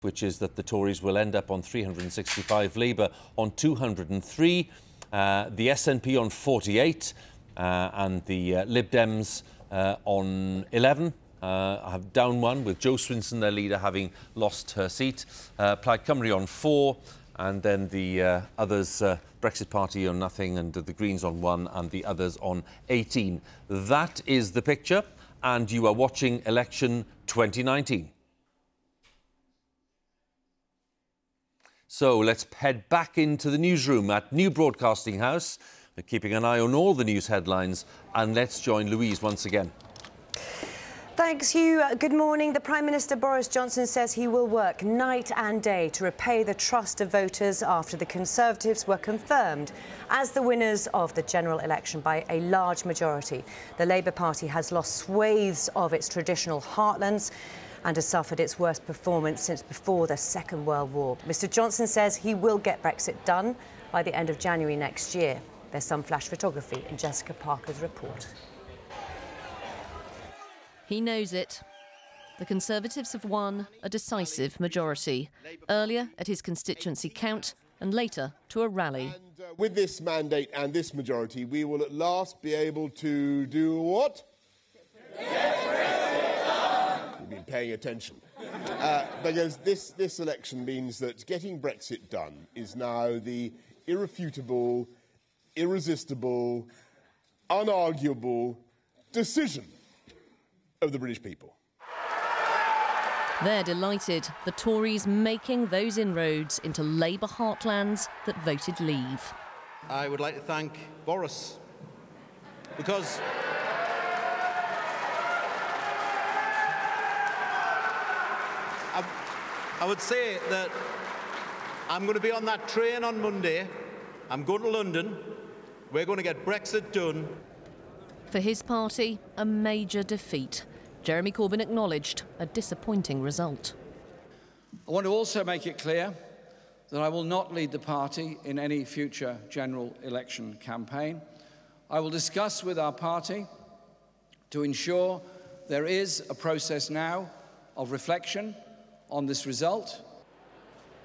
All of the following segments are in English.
which is that the Tories will end up on 365, Labour on 203, the SNP on 48, and the Lib Dems on 11. I have down one, with Jo Swinson, their leader, having lost her seat. Plaid Cymru on 4, and then the others, Brexit Party on nothing, and the Greens on 1, and the others on 18. That is the picture, and you are watching Election 2019. So let's head back into the newsroom at New Broadcasting House. We're keeping an eye on all the news headlines, and let's join Louise once again. Thanks, Hugh. Good morning. The Prime Minister Boris Johnson says he will work night and day to repay the trust of voters after the Conservatives were confirmed as the winners of the general election by a large majority. The Labour Party has lost swathes of its traditional heartlands and has suffered its worst performance since before the Second World War. Mr Johnson says he will get Brexit done by the end of January next year. There's some flash photography in Jessica Parker's report. He knows it. The Conservatives have won a decisive majority, earlier at his constituency count and later to a rally. And with this mandate and this majority, we will at last be able to do what? You've been paying attention. Because this election means that getting Brexit done is now the irrefutable, irresistible, unarguable decision of the British people. They're delighted, the Tories making those inroads into Labour heartlands that voted leave. I would like to thank Boris, because I would say that I'm going to be on that train on Monday. I'm going to London. We're going to get Brexit done. For his party, a major defeat. Jeremy Corbyn acknowledged a disappointing result. I want to also make it clear that I will not lead the party in any future general election campaign. I will discuss with our party to ensure there is a process now of reflection on this result.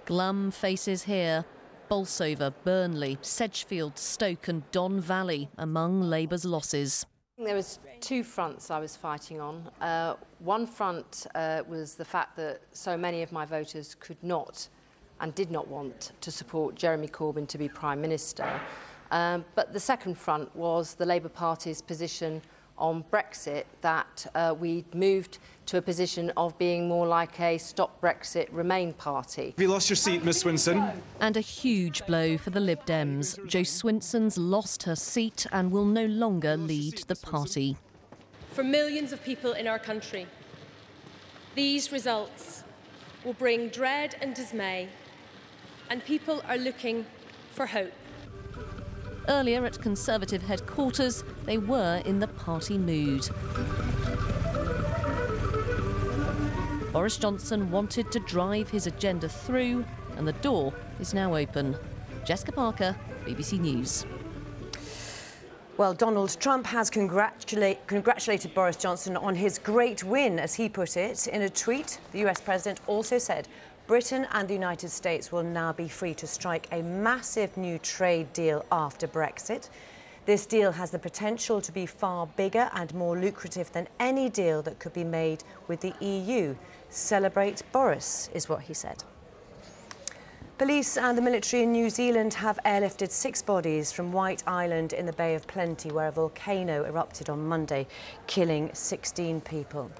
Glum faces here. Bolsover, Burnley, Sedgefield, Stoke and Don Valley among Labour's losses. There was two fronts I was fighting on. One front was the fact that so many of my voters could not and did not want to support Jeremy Corbyn to be Prime Minister. But the second front was the Labour Party's position on Brexit, that we'd moved to a position of being more like a Stop Brexit Remain party. Have you lost your seat, Miss Swinson? And a huge blow for the Lib Dems. Jo Swinson's lost her seat and will no longer lead the party. For millions of people in our country, these results will bring dread and dismay, and people are looking for hope. Earlier at Conservative headquarters, they were in the party mood. Boris Johnson wanted to drive his agenda through, and the door is now open. Jessica Parker, BBC News. Well, Donald Trump has congratulated Boris Johnson on his great win, as he put it. In a tweet, the US president also said Britain and the United States will now be free to strike a massive new trade deal after Brexit. This deal has the potential to be far bigger and more lucrative than any deal that could be made with the EU. Celebrate Boris, is what he said. Police and the military in New Zealand have airlifted 6 bodies from White Island in the Bay of Plenty, where a volcano erupted on Monday, killing 16 people.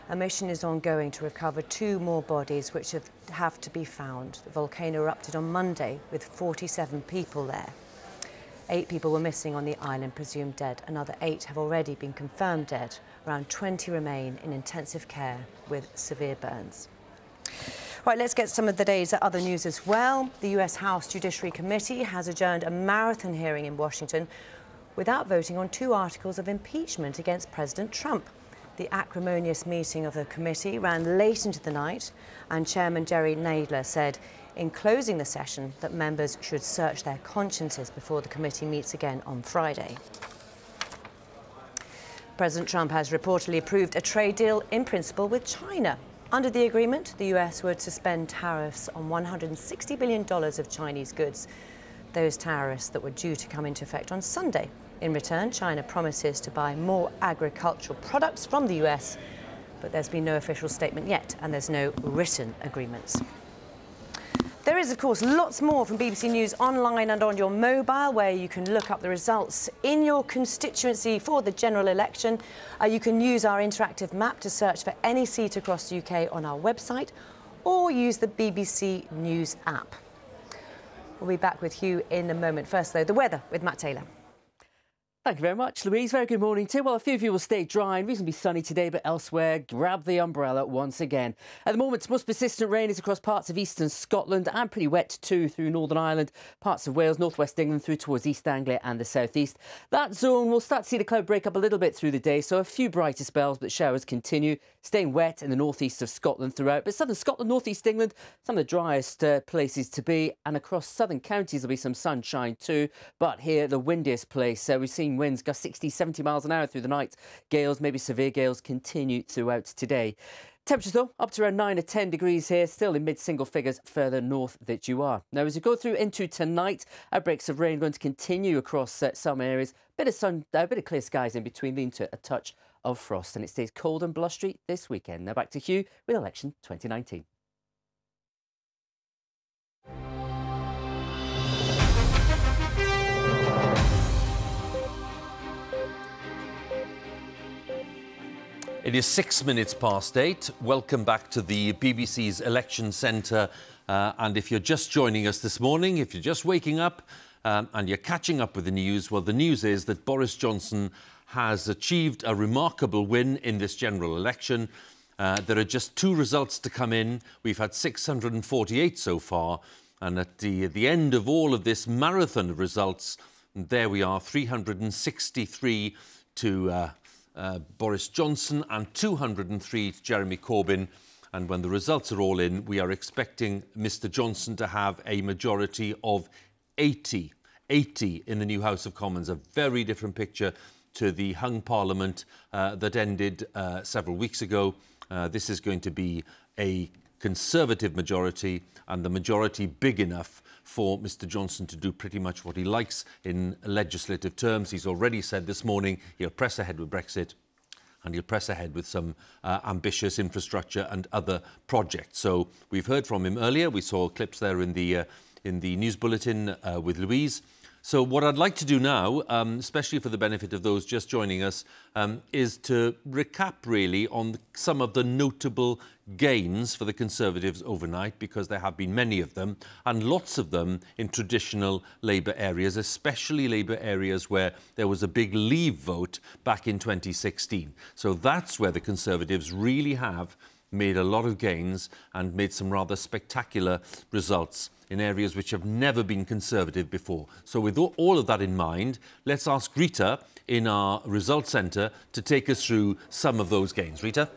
A mission is ongoing to recover 2 more bodies which have to be found. The volcano erupted on Monday with 47 people there. 8 people were missing on the island, presumed dead. Another 8 have already been confirmed dead. Around 20 remain in intensive care with severe burns. Right, let's get some of the day's other news as well. The US House Judiciary Committee has adjourned a marathon hearing in Washington without voting on 2 articles of impeachment against President Trump. The acrimonious meeting of the committee ran late into the night, and Chairman Jerry Nadler said in closing the session that members should search their consciences before the committee meets again on Friday. President Trump has reportedly approved a trade deal in principle with China. Under the agreement, the US would suspend tariffs on $160 billion of Chinese goods, those tariffs that were due to come into effect on Sunday. In return, China promises to buy more agricultural products from the US, but there's been no official statement yet, and there's no written agreements. There is, of course, lots more from BBC News online and on your mobile, where you can look up the results in your constituency for the general election. You can use our interactive map to search for any seat across the UK on our website, or use the BBC News app. We'll be back with you in a moment. First, though, the weather with Matt Taylor. Thank you very much, Louise. Very good morning too. Well, a few of you will stay dry and reasonably sunny today, but elsewhere, grab the umbrella once again. At the moment, most persistent rain is across parts of eastern Scotland and pretty wet too through Northern Ireland, parts of Wales, northwest England through towards East Anglia and the southeast. That zone will start to see the cloud break up a little bit through the day, so a few brighter spells, but showers continue, staying wet in the northeast of Scotland throughout. But southern Scotland, northeast England, some of the driest places to be, and across southern counties there'll be some sunshine too. But here, the windiest place, we've seen winds gust 60, 70 miles an hour through the night. Gales, maybe severe gales, continue throughout today. Temperatures, though, up to around 9 or 10 degrees here, still in mid-single figures further north that you are. Now, as you go through into tonight, outbreaks of rain going to continue across some areas. Bit of sun, a bit of clear skies in between, leading to a touch of frost. And it stays cold and blustery this weekend. Now back to Hugh with Election 2019. It is 6 minutes past 8. Welcome back to the BBC's Election Centre. And if you're just joining us this morning, if you're just waking up and you're catching up with the news, well, the news is that Boris Johnson has achieved a remarkable win in this general election. There are just 2 results to come in. We've had 648 so far. And at the end of all of this marathon of results, there we are, 363 to Boris Johnson and 203 to Jeremy Corbyn. And when the results are all in, we are expecting Mr Johnson to have a majority of 80 in the new House of Commons. A very different picture to the hung parliament that ended several weeks ago. This is going to be a Conservative majority, and the majority big enough for Mr Johnson to do pretty much what he likes in legislative terms. He's already said this morning he'll press ahead with Brexit, and he'll press ahead with some ambitious infrastructure and other projects. So we've heard from him earlier. We saw clips there in the news bulletin with Louise. So what I'd like to do now, especially for the benefit of those just joining us, is to recap really on some of the notable gains for the Conservatives overnight, because there have been many of them, and lots of them in traditional Labour areas, especially Labour areas where there was a big Leave vote back in 2016. So that's where the Conservatives really have made a lot of gains and made some rather spectacular results in areas which have never been Conservative before. So with all of that in mind, let's ask Rita in our results centre to take us through some of those gains. Rita?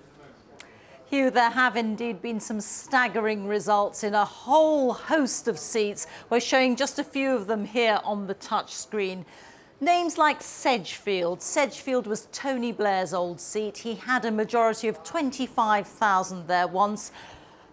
Hugh, there have indeed been some staggering results in a whole host of seats. We're showing just a few of them here on the touch screen. Names like Sedgefield. Sedgefield was Tony Blair's old seat. He had a majority of 25,000 there once.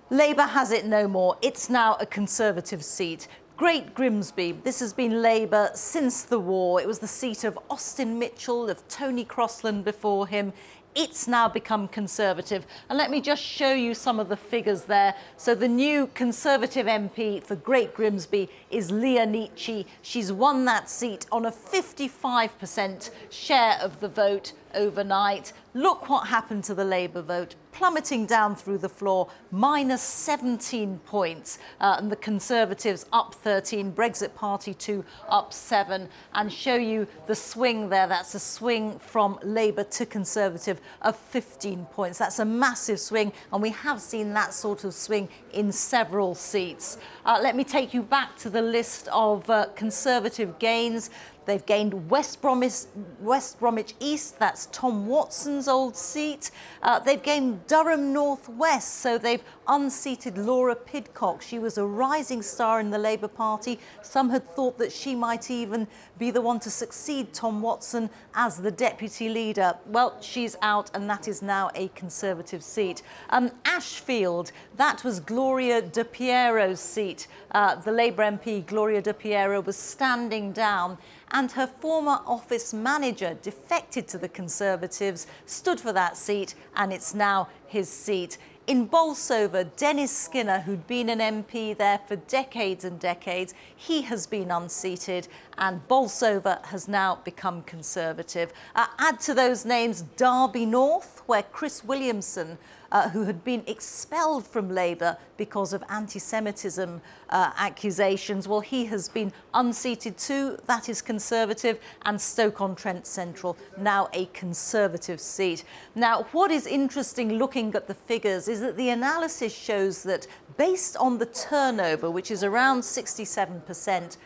Labour has it no more. It's now a Conservative seat. Great Grimsby. This has been Labour since the war. It was the seat of Austin Mitchell, of Tony Crossland before him. It's now become Conservative. And let me just show you some of the figures there. So the new Conservative MP for Great Grimsby is Leah Nietzsche. She's won that seat on a 55% share of the vote overnight. Look what happened to the Labour vote, plummeting down through the floor, minus 17 points. And the Conservatives up 13, Brexit Party 2 up 7. And show you the swing there. That's a swing from Labour to Conservative of 15 points. That's a massive swing, and we have seen that sort of swing in several seats. Let me take you back to the list of Conservative gains. They've gained West Bromwich East, that's Tom Watson's old seat. They've gained Durham North West, so they've unseated Laura Pidcock. She was a rising star in the Labour Party. Some had thought that she might even be the one to succeed Tom Watson as the deputy leader. Well, she's out, and that is now a Conservative seat. Ashfield, that was Gloria De Piero's seat. The Labour MP, Gloria De Piero, was standing down, and her former office manager defected to the Conservatives, stood for that seat, and it's now his seat. In Bolsover, Dennis Skinner, who'd been an MP there for decades and decades, he has been unseated, and Bolsover has now become Conservative. Add to those names Derby North, where Chris Williamson, who had been expelled from Labour because of anti-Semitism accusations, well, he has been unseated too. That is Conservative. And Stoke-on-Trent Central, now a Conservative seat. Now, what is interesting looking at the figures is that the analysis shows that based on the turnover, which is around 67%,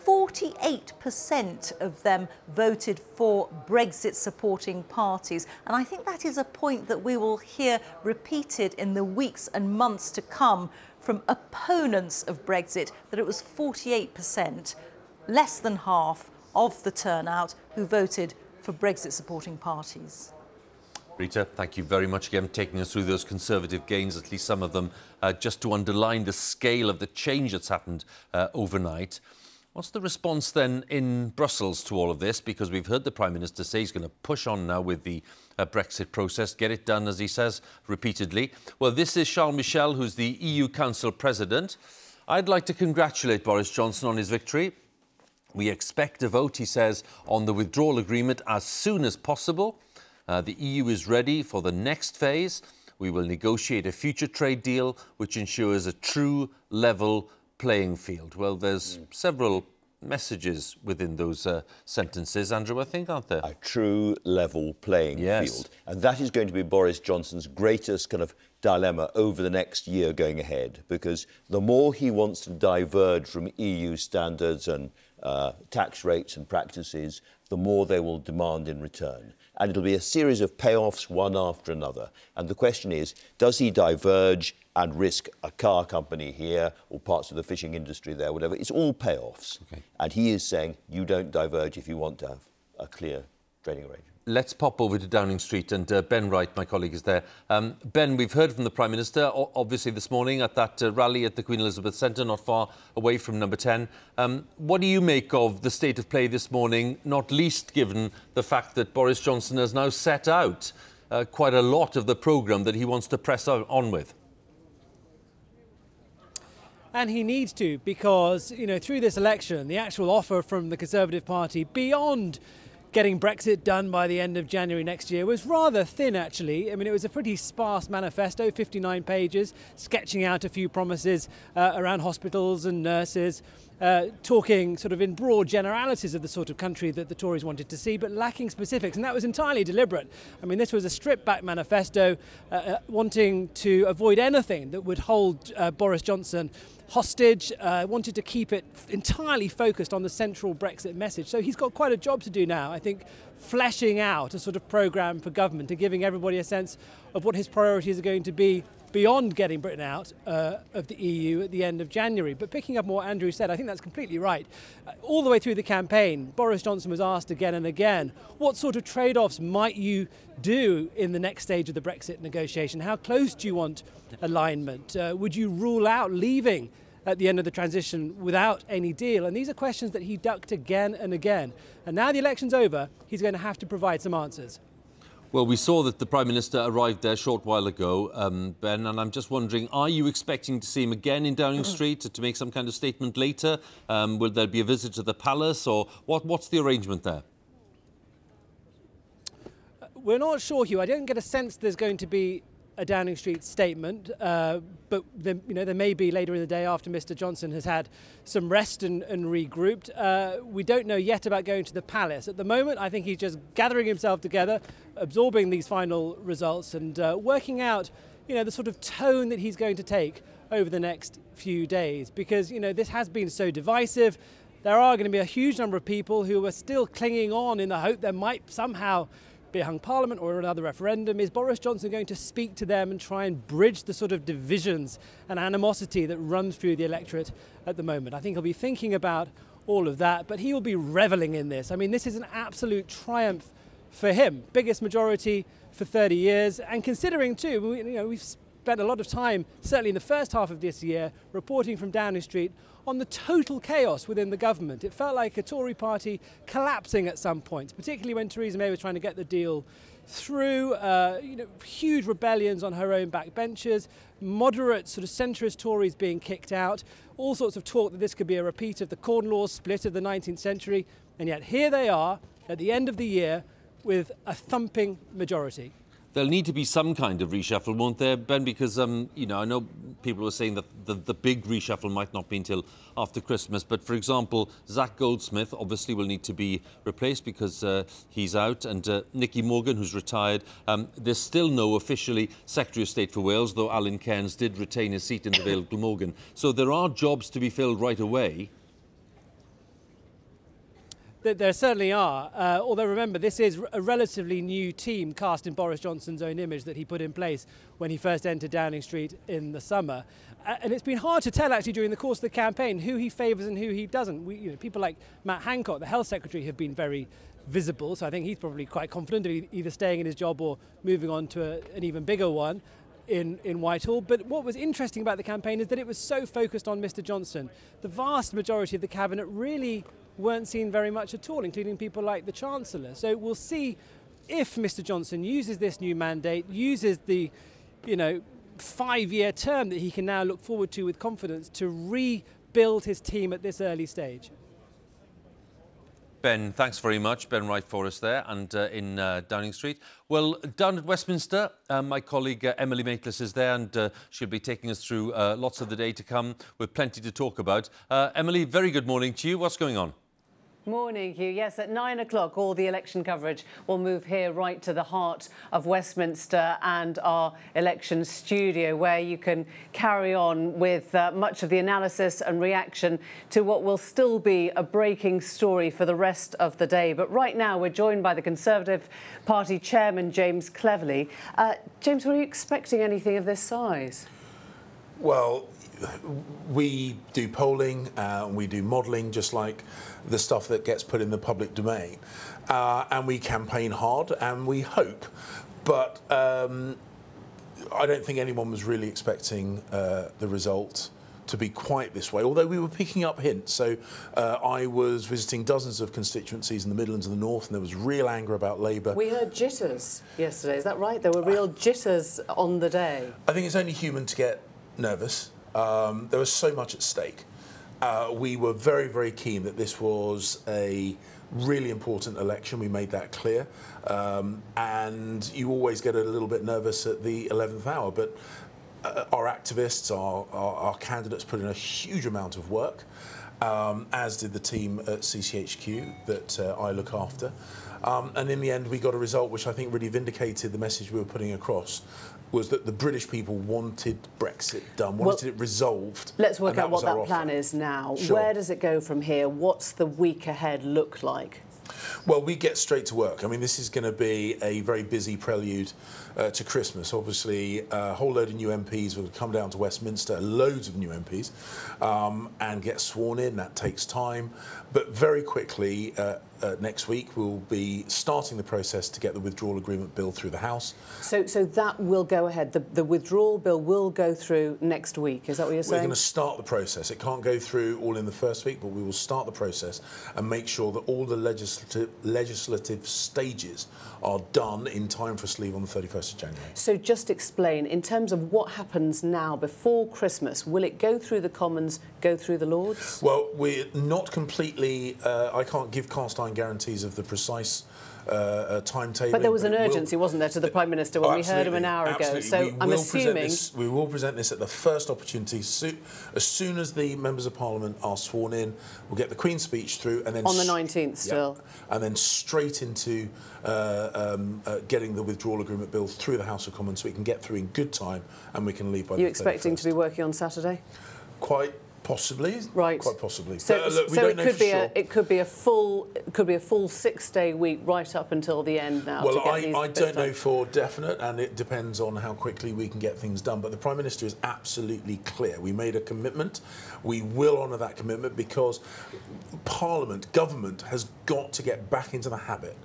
48% of them voted for Brexit-supporting parties. And I think that is a point that we will hear repeated in the weeks and months to come from opponents of Brexit, that it was 48%, less than half of the turnout, who voted for Brexit-supporting parties. Rita, thank you very much again for taking us through those Conservative gains, at least some of them, just to underline the scale of the change that's happened overnight. What's the response then in Brussels to all of this? Because we've heard the Prime Minister say he's going to push on now with the Brexit process, get it done, as he says repeatedly. Well, this is Charles Michel, who's the EU Council President. I'd like to congratulate Boris Johnson on his victory. We expect a vote, he says, on the withdrawal agreement as soon as possible. The EU is ready for the next phase. We will negotiate a future trade deal which ensures a true level playing field. Well, there's several messages within those sentences, Andrew, I think, aren't there? A true level playing field. And that is going to be Boris Johnson's greatest kind of dilemma over the next year going ahead, because the more he wants to diverge from EU standards and tax rates and practices, the more they will demand in return. And it'll be a series of payoffs, one after another. And the question is, does he diverge and risk a car company here or parts of the fishing industry there, whatever? It's all payoffs. Okay. And he is saying, you don't diverge if you want to have a clear trading arrangement. Let's pop over to Downing Street, and Ben Wright, my colleague, is there. Ben, we've heard from the Prime Minister, obviously this morning at that rally at the Queen Elizabeth Centre, not far away from Number 10. What do you make of the state of play this morning, not least given the fact that Boris Johnson has now set out quite a lot of the programme that he wants to press on with? And he needs to, because, you know, through this election, the actual offer from the Conservative Party beyond getting Brexit done by the end of January next year was rather thin, actually. I mean, it was a pretty sparse manifesto, 59 pages, sketching out a few promises around hospitals and nurses, talking sort of in broad generalities of the sort of country that the Tories wanted to see, but lacking specifics. And that was entirely deliberate. I mean, this was a stripped-back manifesto wanting to avoid anything that would hold Boris Johnson hostage, wanted to keep it entirely focused on the central Brexit message. So he's got quite a job to do now, I think, fleshing out a sort of programme for government and giving everybody a sense of what his priorities are going to be beyond getting Britain out of the EU at the end of January. But picking up on what Andrew said, I think that's completely right. All the way through the campaign, Boris Johnson was asked again and again, what sort of trade-offs might you do in the next stage of the Brexit negotiation? How close do you want alignment? Would you rule out leaving at the end of the transition without any deal? And these are questions that he ducked again and again. And now the election's over, he's going to have to provide some answers. Well, we saw that the Prime Minister arrived there a short while ago, Ben, and I'm just wondering, are you expecting to see him again in Downing Street to make some kind of statement later? Will there be a visit to the palace, or what's the arrangement there? We're not sure, Hugh. I don't get a sense there's going to be a Downing Street statement, but there may be later in the day after Mr Johnson has had some rest and regrouped. We don't know yet about going to the palace. At the moment, I think he's just gathering himself together, absorbing these final results and working out, the sort of tone that he's going to take over the next few days. Because, this has been so divisive. There are going to be a huge number of people who are still clinging on in the hope there might somehow be it hung Parliament or another referendum, is Boris Johnson going to speak to them and try and bridge the sort of divisions and animosity that runs through the electorate at the moment? I think he'll be thinking about all of that, but he will be revelling in this. I mean, this is an absolute triumph for him. Biggest majority for 30 years. And considering too, we've spent a lot of time, certainly in the first half of this year, reporting from Downing Street on the total chaos within the government. It felt like a Tory party collapsing at some point, particularly when Theresa May was trying to get the deal through. Huge rebellions on her own backbenchers, moderate sort of centrist Tories being kicked out, all sorts of talk that this could be a repeat of the Corn Laws split of the 19th century. And yet here they are at the end of the year with a thumping majority. There'll need to be some kind of reshuffle, won't there, Ben? Because, I know people were saying that the big reshuffle might not be until after Christmas. But, for example, Zach Goldsmith obviously will need to be replaced because he's out. And Nicky Morgan, who's retired. There's still no officially Secretary of State for Wales, though Alan Cairns did retain his seat in the Vale of Glamorgan. So there are jobs to be filled right away. There certainly are, although remember this is a relatively new team cast in Boris Johnson's own image that he put in place when he first entered Downing Street in the summer. And it's been hard to tell actually during the course of the campaign who he favours and who he doesn't. People like Matt Hancock, the Health Secretary, have been very visible, so I think he's probably quite confident of either staying in his job or moving on to an even bigger one in Whitehall. But what was interesting about the campaign is that it was so focused on Mr Johnson. The vast majority of the cabinet really weren't seen very much at all, including people like the Chancellor. So we'll see if Mr Johnson uses this new mandate, uses the 5-year term that he can now look forward to with confidence to rebuild his team at this early stage. Ben, thanks very much. Ben Wright for us there and in Downing Street. Well, down at Westminster, my colleague Emily Maitlis is there and she'll be taking us through lots of the day to come with plenty to talk about. Emily, very good morning to you. What's going on? Morning, Hugh. Yes, at 9 o'clock, all the election coverage will move here right to the heart of Westminster and our election studio, where you can carry on with much of the analysis and reaction to what will still be a breaking story for the rest of the day. But right now, we're joined by the Conservative Party chairman, James Cleverly. James, were you expecting anything of this size? Well, we do polling, we do modelling, just like the stuff that gets put in the public domain. And we campaign hard and we hope. But I don't think anyone was really expecting the result to be quite this way, although we were picking up hints. So I was visiting dozens of constituencies in the Midlands and the North, and there was real anger about Labour. We heard jitters yesterday, is that right? There were real jitters on the day. I think it's only human to get nervous. There was so much at stake. We were very, very keen that this was a really important election. We made that clear. And you always get a little bit nervous at the 11th hour. But our activists, our candidates put in a huge amount of work, as did the team at CCHQ that I look after. And in the end, we got a result which I think really vindicated the message we were putting across, was that the British people wanted Brexit done, wanted it resolved. Let's work out what that plan is now. Sure. Where does it go from here? What's the week ahead look like? Well, we get straight to work. I mean, this is going to be a very busy prelude to Christmas. Obviously, a whole load of new MPs will come down to Westminster, loads of new MPs, and get sworn in. That takes time. But very quickly, next week, we'll be starting the process to get the withdrawal agreement bill through the House. So that will go ahead. The withdrawal bill will go through next week. Is that what you're saying? We're going to start the process. It can't go through all in the first week, but we will start the process and make sure that all the legislative stages are done in time for us to leave on the 31st of January. So just explain, in terms of what happens now before Christmas, will it go through the Commons, go through the Lords? Well, we're not completely... I can't give cast iron guarantees of the precise timetable. But there was an urgency, wasn't there, to the Prime Minister when we heard him an hour ago. So I'm assuming... We will present this at the first opportunity. As soon as the Members of Parliament are sworn in, we'll get the Queen's speech through and then... On the 19th still. Yeah, and then straight into getting the withdrawal agreement bill through the House of Commons so we can get through in good time and we can leave by the 31st. You expecting to be working on Saturday? Quite Possibly, right? Quite possibly. So, look, we so don't it know could for be sure. it could be a full 6-day week right up until the end now. Well, to get these I bits don't done. know for definite, and it depends on how quickly we can get things done. But the Prime Minister is absolutely clear. We made a commitment. We will honour that commitment because Parliament, government, has got to get back into the habit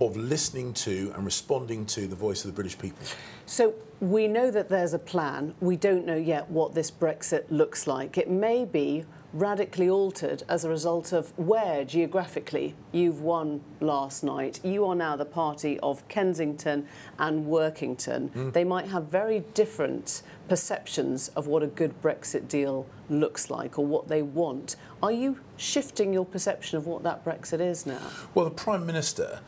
of listening to and responding to the voice of the British people. So we know that there's a plan. We don't know yet what this Brexit looks like. It may be radically altered as a result of where geographically you've won last night. You are now the party of Kensington and Workington. They might have very different perceptions of what a good Brexit deal looks like or what they want. Are you shifting your perception of what that Brexit is now? Well, the Prime Minister,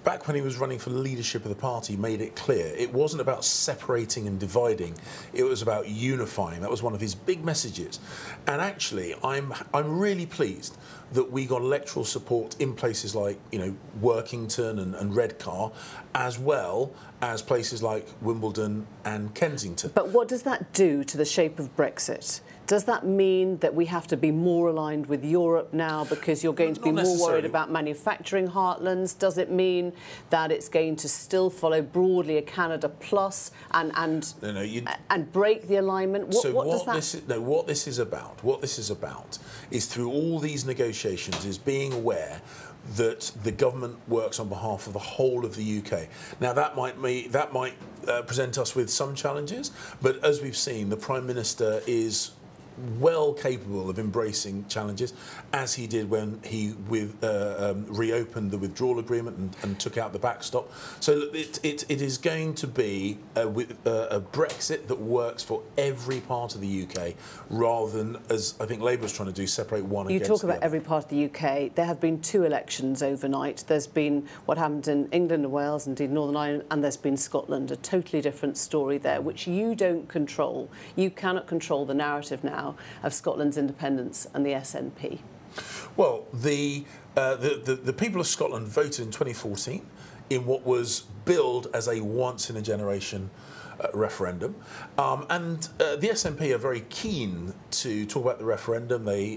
back when he was running for the leadership of the party, made it clear it wasn't about separating and dividing, it was about unifying. That was one of his big messages. And actually, I'm really pleased that we got electoral support in places like, you know, Workington and Redcar, as well as places like Wimbledon and Kensington. But what does that do to the shape of Brexit? Does that mean that we have to be more aligned with Europe now because you're going to be more worried about manufacturing heartlands? Does it mean that it's going to still follow broadly a Canada Plus and break the alignment? What this is about is through all these negotiations is being aware that the government works on behalf of the whole of the UK. Now that might present us with some challenges, but as we've seen, the Prime Minister is well capable of embracing challenges, as he did when he reopened the withdrawal agreement and took out the backstop. So it is going to be a Brexit that works for every part of the UK, rather than, as I think Labour's trying to do, separate one against the other. You talk about every part of the UK. There have been 2 elections overnight. There's been what happened in England and Wales, indeed Northern Ireland, and there's been Scotland, a totally different story there, which you don't control. You cannot control the narrative now of Scotland's independence and the SNP. Well, the people of Scotland voted in 2014 in what was billed as a once-in-a-generation referendum. And the SNP are very keen to talk about the referendum. They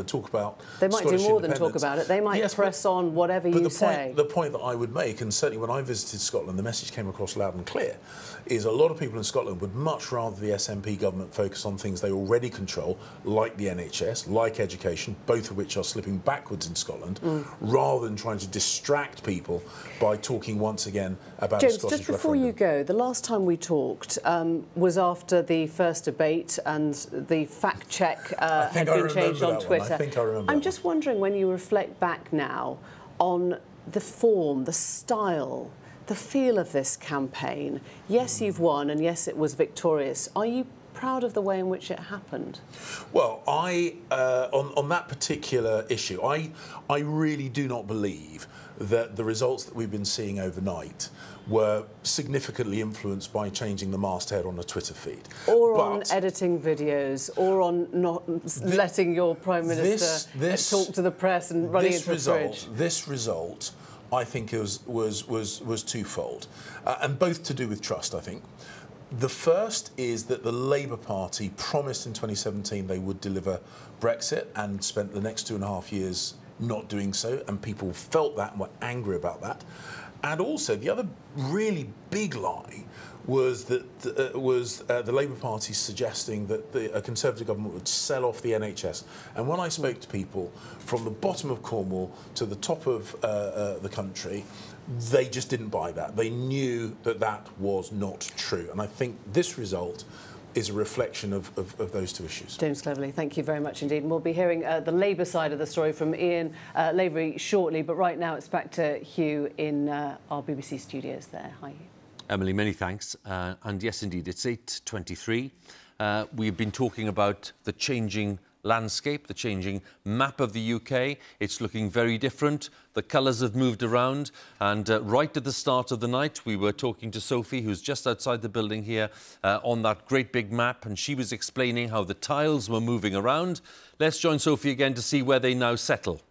talk about They might Scottish do more than talk independence. about it. They might press on whatever you say. The point that I would make, and certainly when I visited Scotland, the message came across loud and clear, is a lot of people in Scotland would much rather the SNP government focus on things they already control, like the NHS, like education, both of which are slipping backwards in Scotland, rather than trying to distract people by talking once again about James, a Scottish just before referendum. you go, the last time we talked was after the first debate and the fact check had been changed on Twitter. I think I remember. I'm just wondering, when you reflect back now on the form, the style, the feel of this campaign, yes, you've won, and yes, it was victorious. Are you proud of the way in which it happened? Well, on that particular issue, I really do not believe that the results that we've been seeing overnight were significantly influeed by changing the masthead on a Twitter feed. Or on editing videos, or on not letting your Prime Minister talk to the press and running into the fridge. This result, I think, was twofold, and both to do with trust, I think. The first is that the Labour Party promised in 2017 they would deliver Brexit and spent the next 2.5 years not doing so, and people felt that and were angry about that. And also, the other really big lie was that the Labour Party suggesting that a Conservative government would sell off the NHS. And when I spoke to people from the bottom of Cornwall to the top of the country, they just didn't buy that. They knew that that was not true. And I think this result is a reflection of those two issues. James Cleverly, thank you very much indeed. And we'll be hearing the Labour side of the story from Ian Lavery shortly, but right now it's back to Hugh in our BBC studios there. Hi, Hugh. Emily, many thanks. And yes, indeed, it's 8:23. We've been talking about the changing landscape, the changing map of the UK. It's looking very different. The colours have moved around. And right at the start of the night, we were talking to Sophie, who's just outside the building here, on that great big map. And she was explaining how the tiles were moving around. Let's join Sophie again to see where they now settle.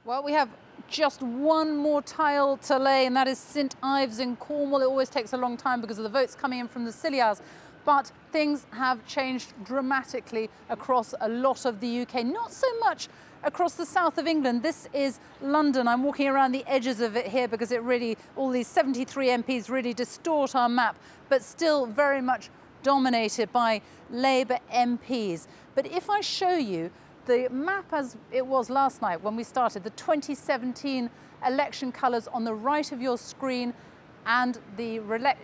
Well, we have just one more tile to lay, and that is St Ives in Cornwall. It always takes a long time because of the votes coming in from the Scilly Isles. But things have changed dramatically across a lot of the UK, not so much across the south of England. This is London. I'm walking around the edges of it here because it really, all these 73 MPs really distort our map, but still very much dominated by Labour MPs. But if I show you the map as it was last night when we started, the 2017 election colours on the right of your screen, and the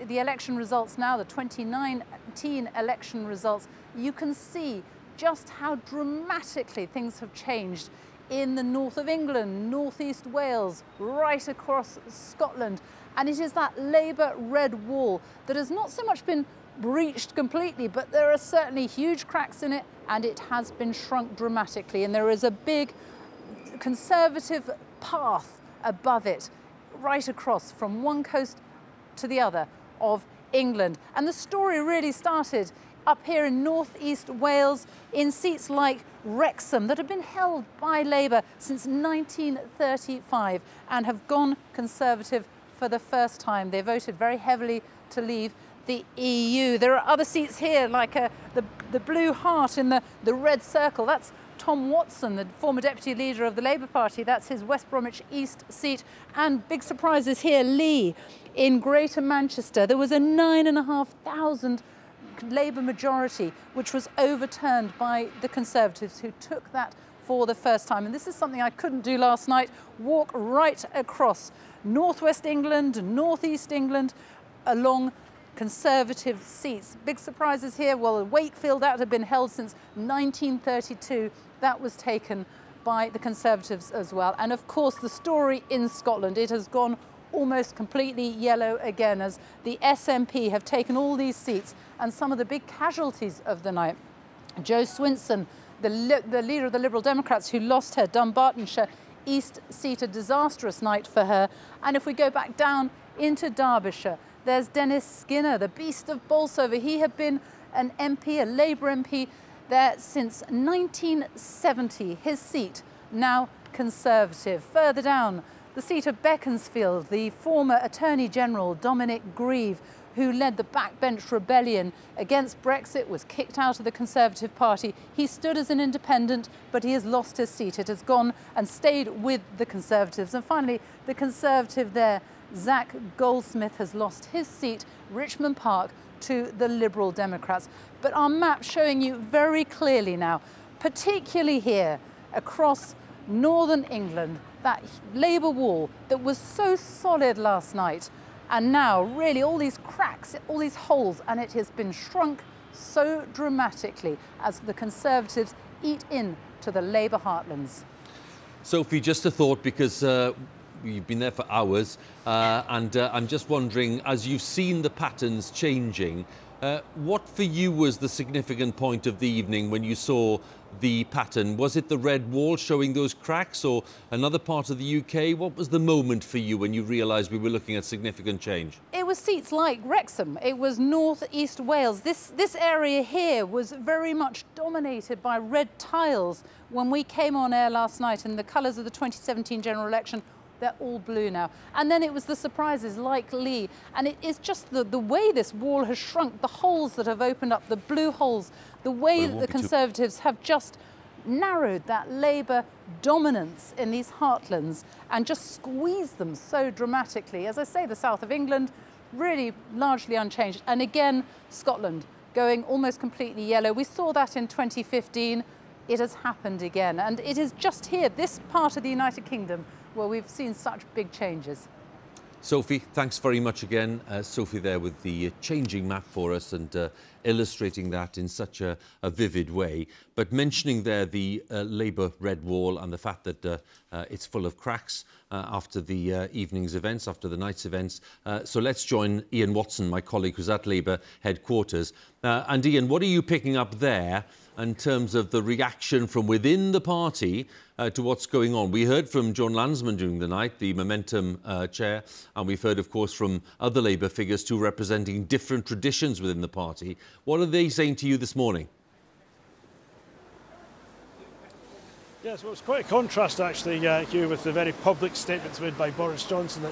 election results now, the 2019 election results, you can see just how dramatically things have changed in the north of England, northeast Wales, right across Scotland. And it is that Labour red wall that has not so much been breached completely, but there are certainly huge cracks in it, and it has been shrunk dramatically. And there is a big Conservative path above it, right across from one coast to the other of England. And the story really started up here in northeast Wales in seats like Wrexham that have been held by Labour since 1935 and have gone Conservative for the first time. They voted very heavily to leave the EU. There are other seats here like the blue heart in the red circle. That's Tom Watson, the former deputy leader of the Labour Party. That's his West Bromwich East seat. And big surprises here, Lee in Greater Manchester. There was a 9,500 Labour majority, which was overturned by the Conservatives, who took that for the first time. And this is something I couldn't do last night. Walk right across northwest England, northeast England, along Conservative seats. Big surprises here. Well, Wakefield, that had been held since 1932. That was taken by the Conservatives as well. And of course, the story in Scotland, it has gone almost completely yellow again as the SNP have taken all these seats, and some of the big casualties of the night. Jo Swinson, the leader of the Liberal Democrats, who lost her Dunbartonshire East seat, a disastrous night for her. And if we go back down into Derbyshire, there's Dennis Skinner, the beast of Bolsover. He had been an MP, a Labour MP, there since 1970. His seat now Conservative. Further down, the seat of Beaconsfield, the former Attorney General Dominic Grieve, who led the backbench rebellion against Brexit, was kicked out of the Conservative Party. He stood as an independent, but he has lost his seat. It has gone and stayed with the Conservatives. And finally, the Conservative there, Zach Goldsmith, has lost his seat, Richmond Park, to the Liberal Democrats. But our map showing you very clearly now, particularly here across northern England, that Labour wall that was so solid last night, and now really all these cracks, all these holes, and it has been shrunk so dramatically as the Conservatives eat into the Labour heartlands. Sophie, just a thought, because you've been there for hours, and I'm just wondering, as you've seen the patterns changing, what for you was the significant point of the evening when you saw the pattern? Was it the red wall showing those cracks, or another part of the UK? What was the moment for you when you realised we were looking at significant change? It was seats like Wrexham. It was North East Wales. This area here was very much dominated by red tiles when we came on air last night, and the colours of the 2017 general election, they're all blue now. And then it was the surprises like Lee. And it is just the way this wall has shrunk, the holes that have opened up, the blue holes, the way that the Conservatives have just narrowed that Labour dominance in these heartlands and just squeezed them so dramatically. As I say, the south of England, really largely unchanged. And again, Scotland going almost completely yellow. We saw that in 2015. It has happened again. And it is just here, this part of the United Kingdom, where we've seen such big changes. Sophie, thanks very much again. Sophie there with the changing map for us and illustrating that in such a vivid way. But mentioning there the Labour red wall and the fact that it's full of cracks after the evening's events, after the night's events. So let's join Ian Watson, my colleague who's at Labour headquarters. And Ian, what are you picking up there in terms of the reaction from within the party to what's going on? We heard from John Lansman during the night, the Momentum chair, and we've heard, of course, from other Labour figures too, representing different traditions within the party. What are they saying to you this morning? Yes, well, it's quite a contrast, actually, Hugh, with the very public statements made by Boris Johnson that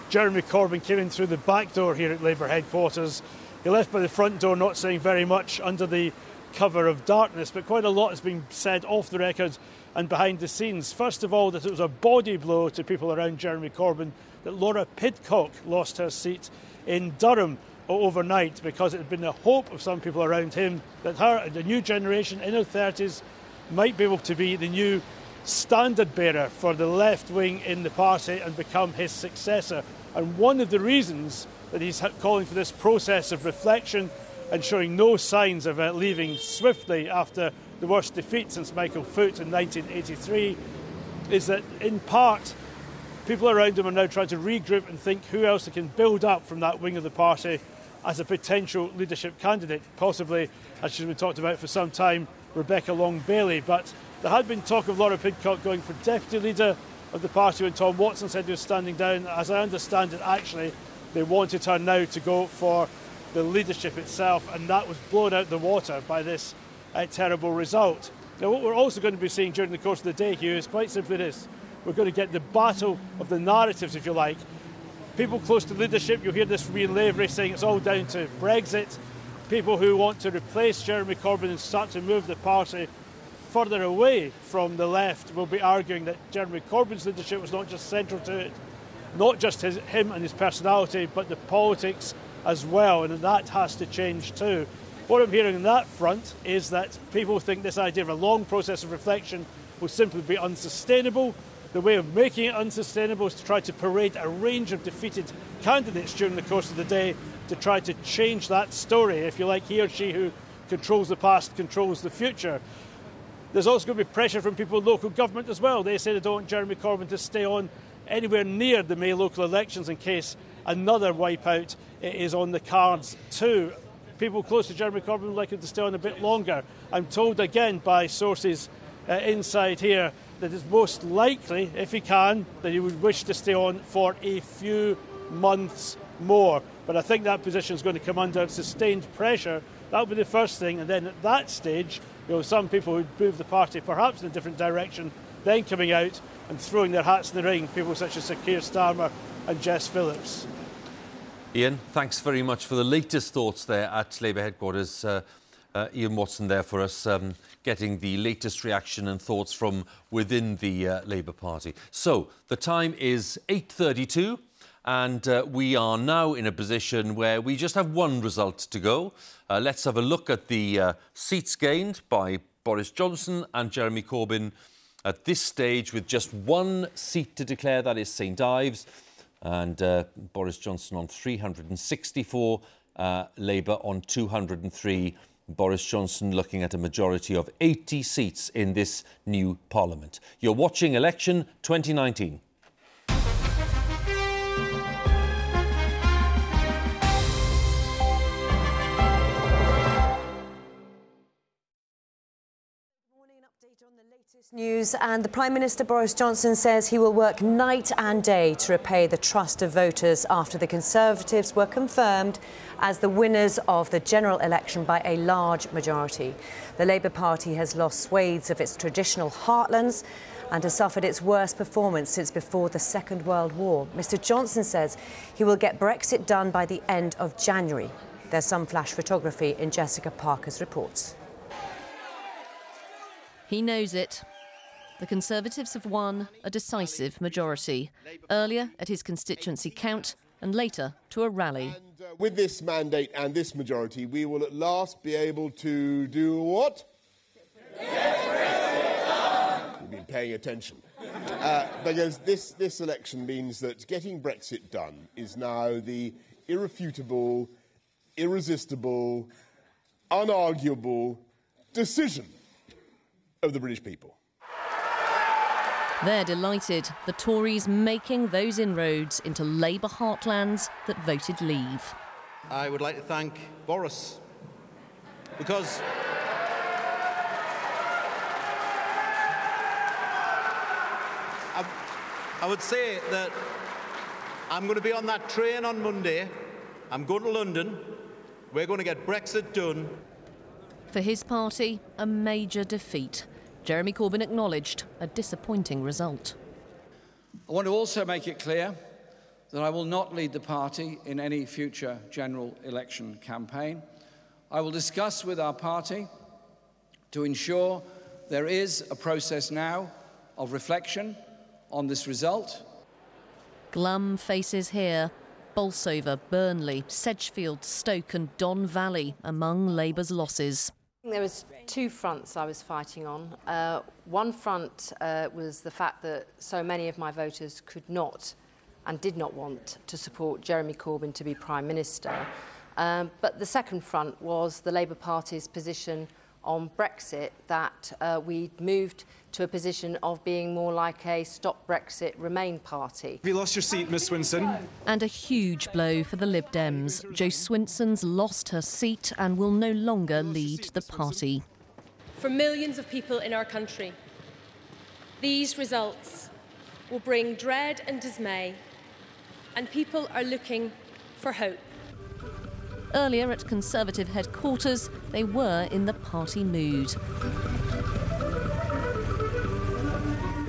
Jeremy Corbyn came in through the back door here at Labour headquarters He left by the front door, not saying very much under the cover of darkness, but quite a lot has been said off the record and behind the scenes. First of all, that it was a body blow to people around Jeremy Corbyn that Laura Pidcock lost her seat in Durham overnight, because it had been the hope of some people around him that her, the new generation in her 30s, might be able to be the new standard bearer for the left wing in the party and become his successor. And one of the reasons that he's calling for this process of reflection and showing no signs of leaving swiftly after the worst defeat since Michael Foot in 1983 is that, in part, people around him are now trying to regroup and think who else they can build up from that wing of the party as a potential leadership candidate, possibly, as she's been talked about for some time, Rebecca Long-Bailey. But there had been talk of Laura Pidcock going for deputy leader of the party when Tom Watson said he was standing down. As I understand it, actually, they wanted her now to go for the leadership itself, and that was blown out the water by this terrible result. Now, what we're also going to be seeing during the course of the day, Hugh, is quite simply this. We're going to get the battle of the narratives, if you like. People close to leadership, you'll hear this from Ian Lavery saying it's all down to Brexit. People who want to replace Jeremy Corbyn and start to move the party further away from the left will be arguing that Jeremy Corbyn's leadership was not just central to it, not just him and his personality, but the politics as well, and that has to change too. What I'm hearing on that front is that people think this idea of a long process of reflection will simply be unsustainable. The way of making it unsustainable is to try to parade a range of defeated candidates during the course of the day to try to change that story. If you like, he or she who controls the past controls the future. There's also going to be pressure from people in local government as well. They say they don't want Jeremy Corbyn to stay on anywhere near the May local elections in case another wipeout is on the cards too. People close to Jeremy Corbyn would like him to stay on a bit longer. I'm told again by sources inside here that it's most likely, if he can, that he would wish to stay on for a few months more. But I think that position is going to come under sustained pressure. That would be the first thing, and then at that stage, some people who'd move the party perhaps in a different direction, then coming out and throwing their hats in the ring, people such as Sir Keir Starmer and Jess Phillips. Ian, thanks very much for the latest thoughts there at Labour headquarters. Ian Watson there for us, getting the latest reaction and thoughts from within the Labour Party. So, the time is 8:32 and we are now in a position where we just have one result to go. Let's have a look at the seats gained by Boris Johnson and Jeremy Corbyn at this stage, with just one seat to declare, that is St Ives, and Boris Johnson on 364, Labour on 203. Boris Johnson looking at a majority of 80 seats in this new Parliament. You're watching Election 2019. News, and the Prime Minister Boris Johnson says he will work night and day to repay the trust of voters after the Conservatives were confirmed as the winners of the general election by a large majority. The Labour Party has lost swathes of its traditional heartlands and has suffered its worst performance since before the Second World War. Mr Johnson says he will get Brexit done by the end of January. There's some flash photography in Jessica Parker's reports. He knows it. The Conservatives have won a decisive majority, earlier at his constituency count and later to a rally. And with this mandate and this majority, we will at last be able to do what? You've been paying attention. Because this election means that getting Brexit done is now the irrefutable, irresistible, unarguable decision of the British people. They're delighted, the Tories making those inroads into Labour heartlands that voted leave. I would like to thank Boris, because I would say that I'm going to be on that train on Monday. I'm going to London. We're going to get Brexit done. For his party, a major defeat. Jeremy Corbyn acknowledged a disappointing result. I want to also make it clear that I will not lead the party in any future general election campaign. I will discuss with our party to ensure there is a process now of reflection on this result. Glum faces here. Bolsover, Burnley, Sedgefield, Stoke and Don Valley among Labour's losses. There was two fronts I was fighting on. One front was the fact that so many of my voters could not and did not want to support Jeremy Corbyn to be Prime Minister. But the second front was the Labour Party's position on Brexit, that we'd moved to a position of being more like a Stop Brexit, Remain party. Have you lost your seat, Miss Swinson? And a huge blow for the Lib Dems. Jo Swinson's lost her seat and will no longer lead the party. For millions of people in our country, these results will bring dread and dismay, and people are looking for hope. Earlier at Conservative headquarters, they were in the party mood.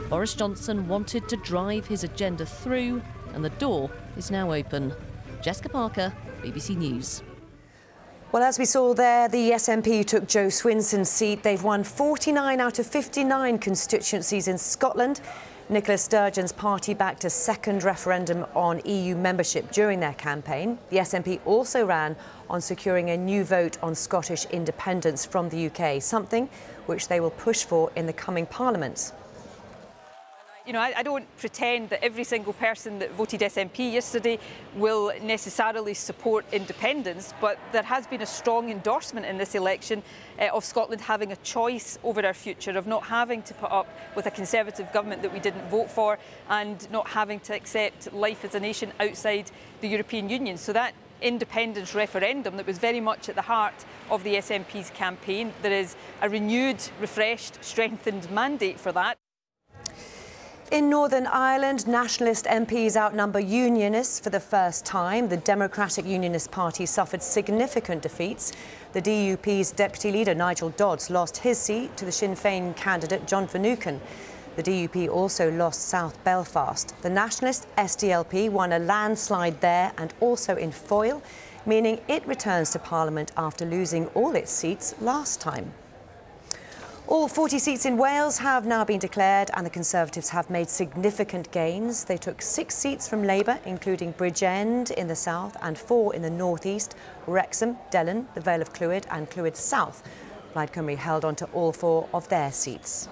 Boris Johnson wanted to drive his agenda through, and the door is now open. Jessica Parker, BBC News. Well, as we saw there, the SNP took Jo Swinson's seat. They've won 49 out of 59 constituencies in Scotland. Nicola Sturgeon's party backed a second referendum on EU membership during their campaign. The SNP also ran on securing a new vote on Scottish independence from the UK, something which they will push for in the coming Parliament. You know, I don't pretend that every single person that voted SNP yesterday will necessarily support independence, but there has been a strong endorsement in this election of Scotland having a choice over our future, of not having to put up with a Conservative government that we didn't vote for and not having to accept life as a nation outside the European Union. So that independence referendum that was very much at the heart of the SNP's campaign, there is a renewed, refreshed, strengthened mandate for that. In Northern Ireland, nationalist MPs outnumber unionists for the first time. The Democratic Unionist Party suffered significant defeats. The DUP's deputy leader, Nigel Dodds, lost his seat to the Sinn Féin candidate, John Finucane. The DUP also lost South Belfast. The nationalist SDLP won a landslide there and also in Foyle, meaning it returns to Parliament after losing all its seats last time. All 40 seats in Wales have now been declared, and the Conservatives have made significant gains. They took 6 seats from Labour, including Bridgend in the south and 4 in the northeast, Wrexham, Dellen, the Vale of Clwyd and Clwyd South. Plaid Cymru held on to all 4 of their seats.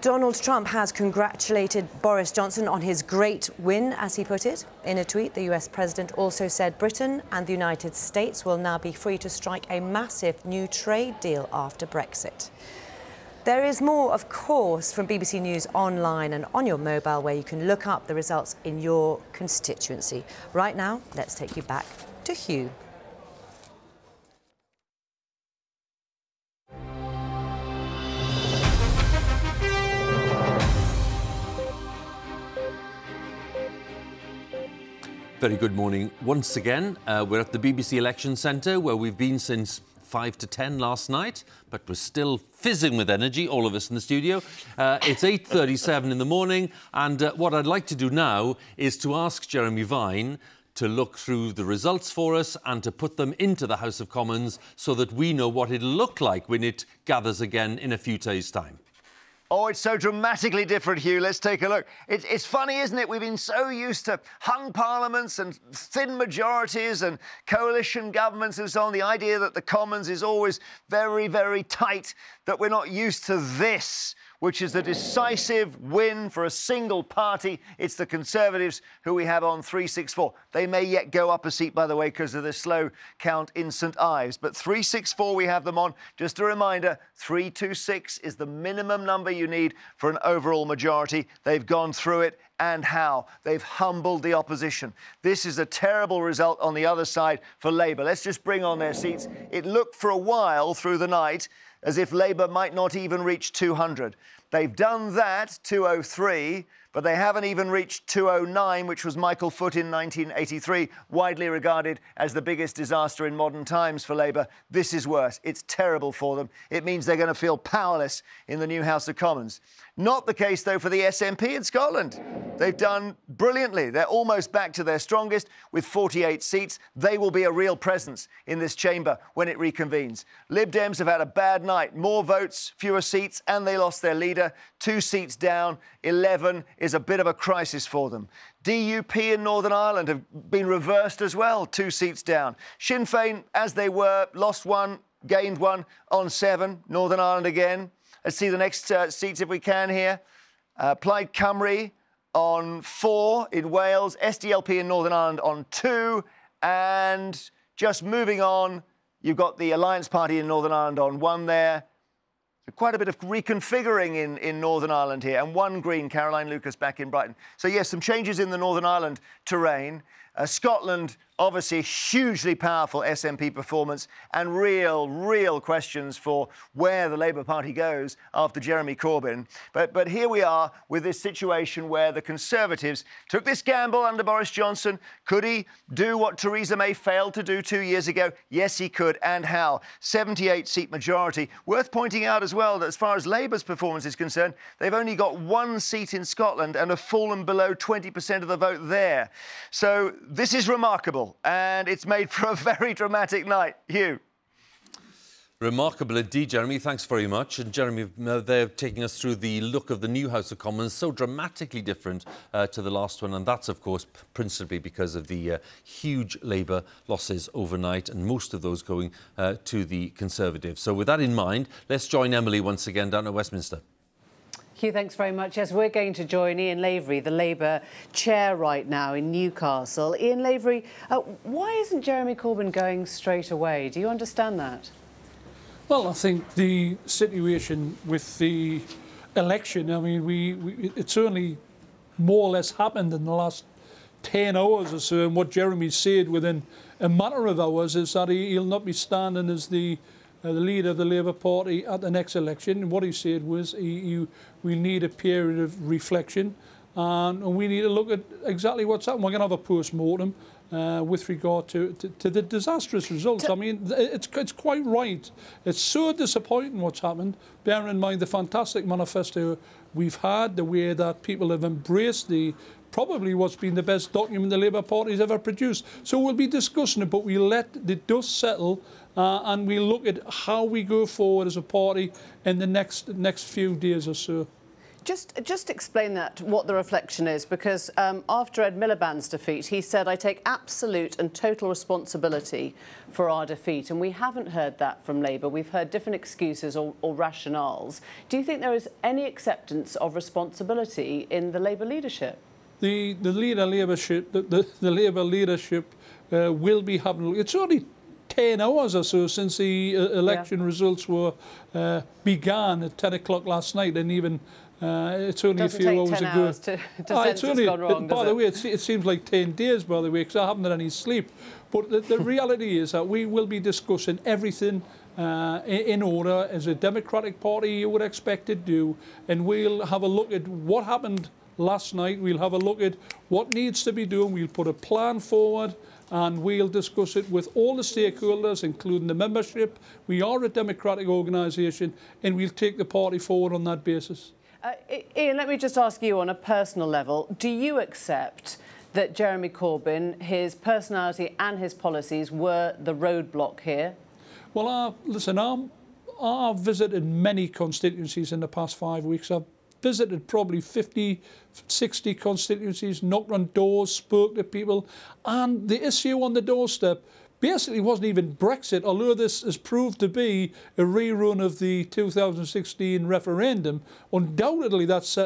Donald Trump has congratulated Boris Johnson on his great win, as he put it. In a tweet, the US president also said Britain and the United States will now be free to strike a massive new trade deal after Brexit. There is more, of course, from BBC News Online and on your mobile, where you can look up the results in your constituency. Right now, let's take you back to Hugh. Very good morning once again. We're at the BBC Election Centre, where we've been since 5 to 10 last night, but we're still fizzing with energy, all of us in the studio. It's 8:37 in the morning, and what I'd like to do now is to ask Jeremy Vine to look through the results for us and to put them into the House of Commons so that we know what it'll look like when it gathers again in a few days' time. Oh, it's so dramatically different, Hugh. Let's take a look. It's funny, isn't it? We've been so used to hung parliaments and thin majorities and coalition governments and so on. The idea that the Commons is always very, very tight, that we're not used to this, which is the decisive win for a single party. It's the Conservatives who we have on 364. They may yet go up a seat, by the way, because of the slow count in St Ives. But 364 we have them on. Just a reminder, 326 is the minimum number you need for an overall majority. They've gone through it. And how? They've humbled the opposition. This is a terrible result on the other side for Labour. Let's just bring on their seats. It looked for a while through the night as if Labour might not even reach 200. They've done that, 203, but they haven't even reached 209, which was Michael Foot in 1983, widely regarded as the biggest disaster in modern times for Labour. This is worse. It's terrible for them. It means they're going to feel powerless in the new House of Commons. Not the case, though, for the SNP in Scotland. They've done brilliantly. They're almost back to their strongest with 48 seats. They will be a real presence in this chamber when it reconvenes. Lib Dems have had a bad night. More votes, fewer seats, and they lost their leader. 2 seats down. 11 is a bit of a crisis for them. DUP in Northern Ireland have been reversed as well. 2 seats down. Sinn Féin, as they were, lost 1, gained 1 on 7. Northern Ireland again. Let's see the next seats if we can here. Plaid Cymru on 4 in Wales. SDLP in Northern Ireland on 2. And just moving on, you've got the Alliance Party in Northern Ireland on 1 there. So quite a bit of reconfiguring in Northern Ireland here. And 1 Green, Caroline Lucas back in Brighton. So, yes, some changes in the Northern Ireland terrain. Scotland, obviously, hugely powerful SNP performance and real questions for where the Labour Party goes after Jeremy Corbyn. But here we are with this situation where the Conservatives took this gamble under Boris Johnson. Could he do what Theresa May failed to do 2 years ago? Yes, he could. And how? 78-seat majority. Worth pointing out as well that as far as Labour's performance is concerned, they've only got 1 seat in Scotland and have fallen below 20% of the vote there. So this is remarkable, and it's made for a very dramatic night. Hugh. Remarkable indeed, Jeremy. Thanks very much. And Jeremy, they're taking us through the look of the new House of Commons, so dramatically different to the last one. And that's, of course, principally because of the huge Labour losses overnight, and most of those going to the Conservatives. So with that in mind, let's join Emily once again down at Westminster. Hugh, thanks very much. Yes, we're going to join Ian Lavery, the Labour chair right now in Newcastle. Ian Lavery, why isn't Jeremy Corbyn going straight away? Do you understand that? Well, I think the situation with the election, I mean, it's only more or less happened in the last 10 hours or so, and what Jeremy said within a matter of hours is that he'll not be standing as the leader of the Labour Party at the next election. And what he said was we need a period of reflection, and we need to look at exactly what's happened. We're going to have a post-mortem with regard to the disastrous results. I mean, it's quite right. It's so disappointing what's happened, bearing in mind the fantastic manifesto we've had, the way that people have embraced probably what's been the best document the Labour Party's ever produced. So we'll be discussing it, but we'll let the dust settle and we'll look at how we go forward as a party in the next few days or so. Just explain that, what the reflection is, because after Ed Miliband's defeat, he said, I take absolute and total responsibility for our defeat. And we haven't heard that from Labour. We've heard different excuses or rationales. Do you think there is any acceptance of responsibility in the Labour leadership? The Labour leadership will be having... It's only 10 hours or so since the election results were began at 10 o'clock last night, and even it's only a few hours ago. It's only, gone wrong, by the way, it seems like 10 days, by the way, because I haven't had any sleep. But the reality is that we will be discussing everything in order, as a Democratic Party you would expect to do, and we'll have a look at what happened last night. We'll have a look at what needs to be done. We'll put a plan forward, and we'll discuss it with all the stakeholders, including the membership. We are a democratic organisation, and we'll take the party forward on that basis. Ian, let me just ask you on a personal level, do you accept that Jeremy Corbyn, his personality and his policies were the roadblock here? Well, listen, I've visited many constituencies in the past 5 weeks. I've visited probably 50, 60 constituencies, knocked on doors, spoke to people, and the issue on the doorstep basically wasn't even Brexit, although this has proved to be a rerun of the 2016 referendum. Undoubtedly, that's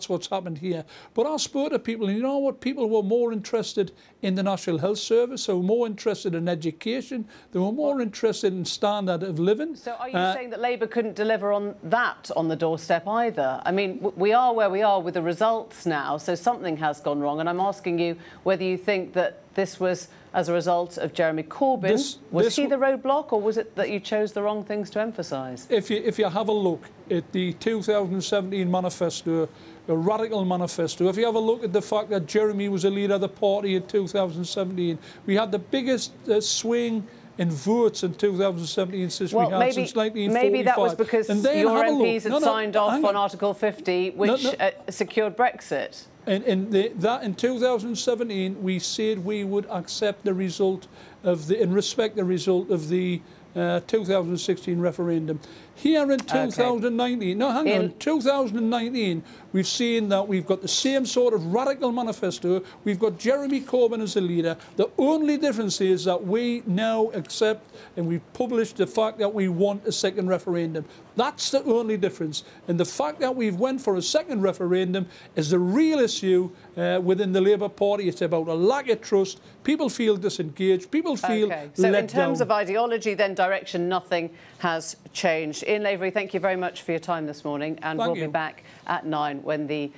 what's happened here. But I spoke to people, and you know what? People were more interested in the National Health Service, they were more interested in education, they were more interested in standard of living. So are you saying that Labour couldn't deliver on that on the doorstep either? I mean, we are where we are with the results now, so something has gone wrong, and I'm asking you whether you think that this was as a result of Jeremy Corbyn. Was he the roadblock, or was it that you chose the wrong things to emphasise? If you have a look at the 2017 manifesto, the radical manifesto, if you have a look at the fact that Jeremy was a leader of the party in 2017, we had the biggest swing in votes in 2017 since we had since 1945. Maybe that was because your MPs had signed off on Article 50, which secured Brexit. In 2017, we said we would accept the result of and respect the result of the 2016 referendum. Here in 2019, in 2019, we've seen that we've got the same sort of radical manifesto. We've got Jeremy Corbyn as a leader. The only difference is that we now accept and we've published the fact that we want a second referendum. That's the only difference. And the fact that we've went for a second referendum is the real issue within the Labour Party. It's about a lack of trust. People feel disengaged. People feel let down. So in terms of ideology, then direction, nothing has changed. Ian Lavery, thank you very much for your time this morning, and we'll be back at 9 when the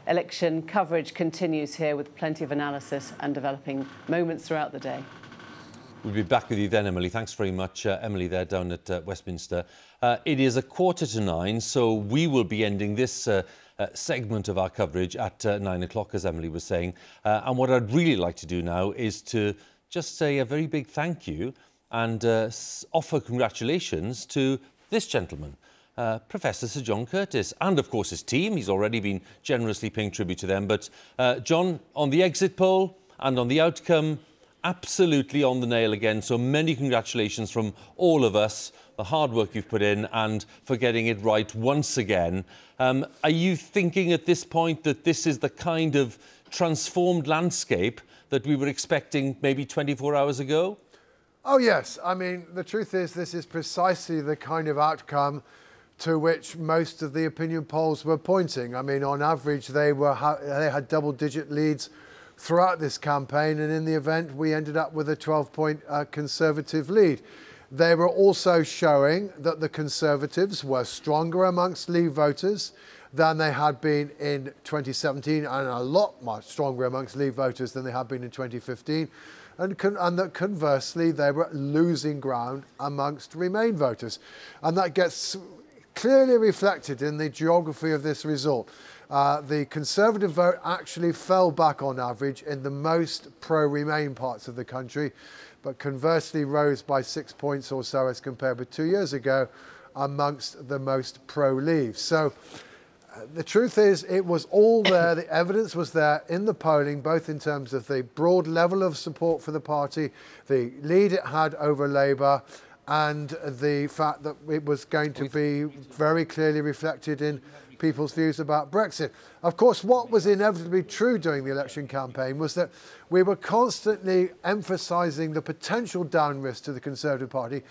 election coverage continues here with plenty of analysis and developing moments throughout the day. We'll be back with you then, Emily. Thanks very much, Emily, there down at Westminster. It is 8:45, so we will be ending this segment of our coverage at 9 o'clock, as Emily was saying. And what I'd really like to do now is to just say a very big thank you and offer congratulations to this gentleman, Professor Sir John Curtice, and of course his team. He's already been generously paying tribute to them. But John, on the exit poll and on the outcome, absolutely on the nail again. So many congratulations from all of us, the hard work you've put in and for getting it right once again. Are you thinking at this point that this is the kind of transformed landscape that we were expecting maybe 24 hours ago? Oh, yes. I mean, the truth is this is precisely the kind of outcome to which most of the opinion polls were pointing. I mean, on average, they had double-digit leads throughout this campaign, and in the event, we ended up with a 12-point Conservative lead. They were also showing that the Conservatives were stronger amongst Leave voters than they had been in 2017, and a lot much stronger amongst Leave voters than they had been in 2015. And that conversely, they were losing ground amongst Remain voters. And that gets clearly reflected in the geography of this result. The Conservative vote actually fell back on average in the most pro-Remain parts of the country, but conversely rose by 6 points or so as compared with 2 years ago amongst the most pro-Leave. So the truth is, it was all there. The evidence was there in the polling, both in terms of the broad level of support for the party, the lead it had over Labour, and the fact that it was going to be very clearly reflected in people's views about Brexit. Of course, what was inevitably true during the election campaign was that we were constantly emphasising the potential down risk to the Conservative Party,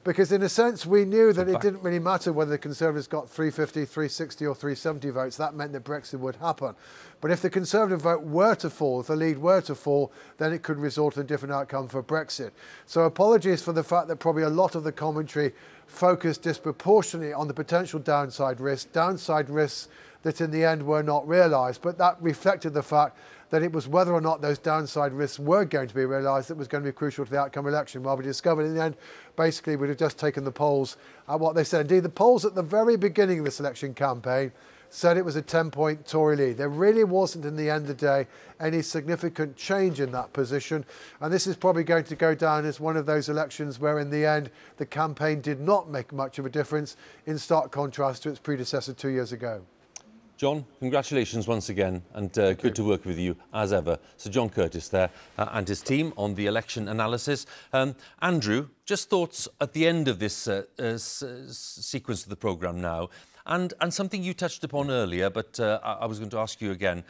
because in a sense we knew that it didn't really matter whether the Conservatives got 350, 360 or 370 votes. That meant that Brexit would happen. But if the Conservative vote were to fall, if the lead were to fall, then it could result in a different outcome for Brexit. So apologies for the fact that probably a lot of the commentary focused disproportionately on the potential downside risks that in the end were not realised. But that reflected the fact that it was whether or not those downside risks were going to be realised that was going to be crucial to the outcome of the election. Well, we discovered in the end, basically, we'd have just taken the polls at what they said. Indeed, the polls at the very beginning of this election campaign said it was a 10-point Tory lead. There really wasn't, in the end of the day, any significant change in that position. And this is probably going to go down as one of those elections where, in the end, the campaign did not make much of a difference, in stark contrast to its predecessor 2 years ago. John, congratulations once again, and good to work with you as ever. So John Curtice there and his team on the election analysis. Andrew, just thoughts at the end of this sequence of the programme now, and something you touched upon earlier, but I was going to ask you again.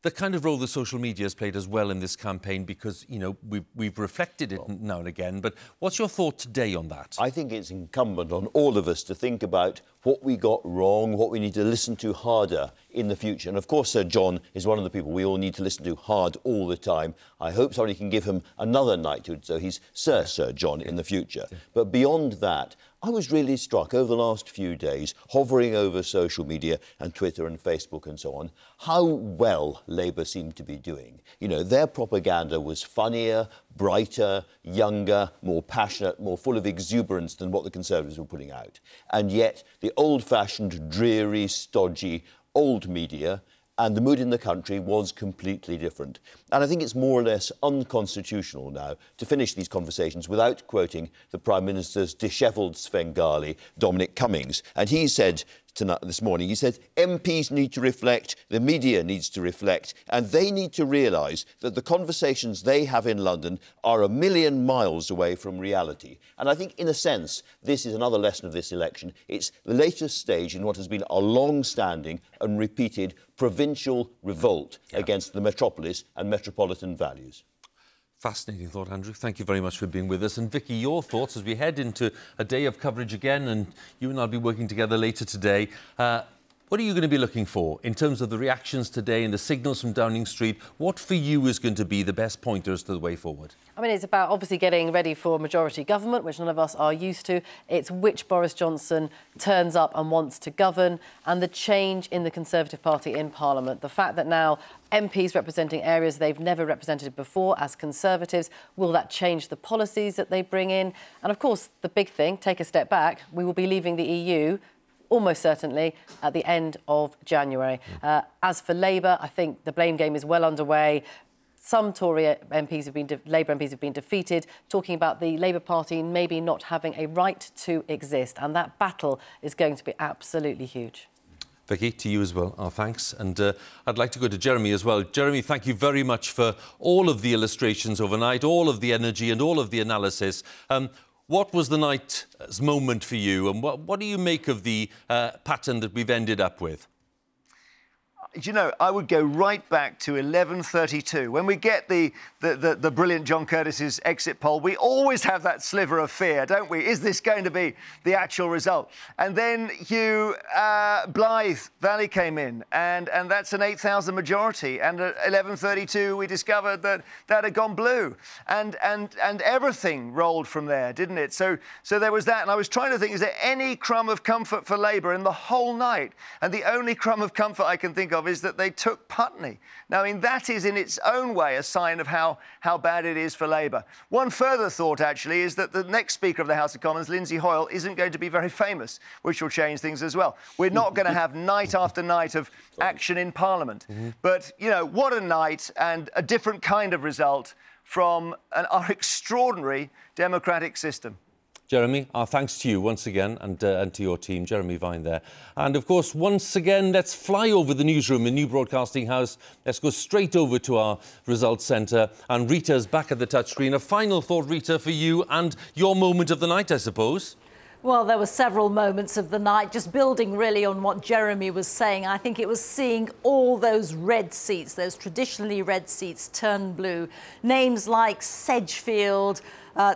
The kind of role the social media has played as well in this campaign, because, you know, we've reflected it now and again. But what's your thought today on that? I think it's incumbent on all of us to think about what we got wrong, what we need to listen to harder in the future. And of course, Sir John is one of the people we all need to listen to hard all the time. I hope somebody can give him another knighthood, so he's Sir John in the future. But beyond that, I was really struck over the last few days, hovering over social media and Twitter and Facebook and so on, how well Labour seemed to be doing. You know, their propaganda was funnier, brighter, younger, more passionate, more full of exuberance than what the Conservatives were putting out. And yet the old-fashioned, dreary, stodgy, old media and the mood in the country was completely different. And I think it's more or less unconstitutional now to finish these conversations without quoting the Prime Minister's dishevelled Svengali, Dominic Cummings. And he said this morning, he said, MPs need to reflect, the media needs to reflect, and they need to realise that the conversations they have in London are a million miles away from reality. And I think, in a sense, this is another lesson of this election. It's the latest stage in what has been a long-standing and repeated provincial revolt against the metropolis and metropolitan values. Fascinating thought, Andrew. Thank you very much for being with us. And Vicky, your thoughts as we head into a day of coverage again, and you and I will be working together later today. What are you going to be looking for in terms of the reactions today and the signals from Downing Street? What for you is going to be the best pointers to the way forward? I mean, it's about obviously getting ready for majority government, which none of us are used to. It's which Boris Johnson turns up and wants to govern, and the change in the Conservative Party in Parliament. The fact that now MPs representing areas they've never represented before as Conservatives, will that change the policies that they bring in? And of course, the big thing, take a step back, we will be leaving the EU almost certainly at the end of January. As for Labour, I think the blame game is well underway. Some Tory MPs Labour MPs have been defeated, talking about the Labour Party maybe not having a right to exist. And that battle is going to be absolutely huge. Vicky, to you as well, our thanks. And I'd like to go to Jeremy as well. Jeremy, thank you very much for all of the illustrations overnight, all of the energy and all of the analysis. What was the night's moment for you, and what do you make of the pattern that we've ended up with? You know, I would go right back to 11:32. When we get the brilliant John Curtis's exit poll, we always have that sliver of fear, don't we? Is this going to be the actual result? And then Blythe Valley came in, and that's an 8,000 majority. And at 11:32, we discovered that had gone blue, and everything rolled from there, didn't it? So there was that, and I was trying to think: is there any crumb of comfort for Labour in the whole night? And the only crumb of comfort I can think of is that they took Putney. Now, I mean, that is in its own way a sign of how bad it is for Labour. One further thought, actually, is that the next Speaker of the House of Commons, Lindsay Hoyle, isn't going to be very famous, which will change things as well. We're not going to have night after night of action in Parliament. But, you know, what a night, and a different kind of result from our extraordinary democratic system. Jeremy, our thanks to you once again, and to your team, Jeremy Vine there. And of course, once again, let's fly over the newsroom in New Broadcasting House. Let's go straight over to our results centre. And Rita's back at the touchscreen. A final thought, Rita, for you and your moment of the night, I suppose. Well, there were several moments of the night, just building really on what Jeremy was saying. I think it was seeing all those red seats, those traditionally red seats, turn blue. Names like Sedgefield,